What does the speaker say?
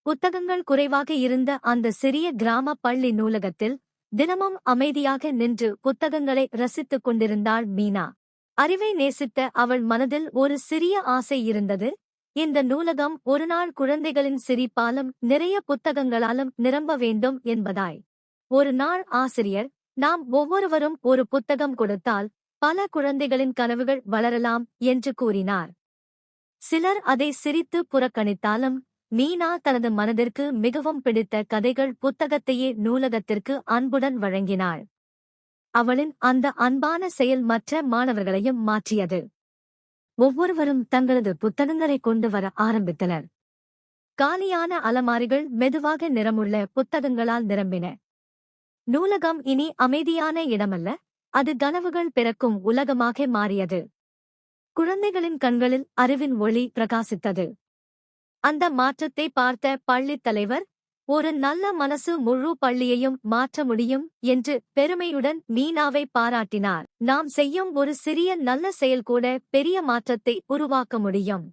புத்தகங்கள் குறைவாக இருந்த அந்த சிறிய கிராம பள்ளி நூலகத்தில் தினமும் அமைதியாக நின்று புத்தகங்களை ரசித்துக் கொண்டிருந்தாள் மீனா. அறிவை நேசித்த அவள் மனதில் ஒரு சிறிய ஆசை இருந்தது. இந்த நூலகம் ஒருநாள் குழந்தைகளின் சிரிப்பாலும் நிறைய புத்தகங்களாலும் நிரம்ப வேண்டும் என்பதாய். ஒரு நாள் ஆசிரியர், நாம் ஒவ்வொருவரும் ஒரு புத்தகம் கொடுத்தால் பல குழந்தைகளின் கனவுகள் வளரலாம் என்று கூறினார். சிலர் அதை சிரித்து புறக்கணித்தாலும் மீனா தனது மனதிற்கு மிகவும் பிடித்த கதைகள் புத்தகத்தையே நூலகத்திற்கு அன்புடன் வழங்கினாள். அவளின் அந்த அன்பான செயல் மற்ற மாணவர்களையும் மாற்றியது. ஒவ்வொருவரும் தங்களது புத்தகங்களை கொண்டு வர ஆரம்பித்தனர். காலியான அலமாரிகள் மெதுவாக நிறமுள்ள புத்தகங்களால் நிரம்பின. நூலகம் இனி அமைதியான இடமல்ல, அது கனவுகள் பிறக்கும் உலகமாக மாறியது. குழந்தைகளின் கண்களில் அறிவின் ஒளி பிரகாசித்தது. அந்த மாற்றத்தை பார்த்த பள்ளித் தலைவர், ஒரு நல்ல மனசு முழு பள்ளியையும் மாற்ற முடியும் என்று பெருமையுடன் மீனாவை பாராட்டினார். நாம் செய்யும் ஒரு சிறிய நல்ல செயல் கூட பெரிய மாற்றத்தை உருவாக்க முடியும்.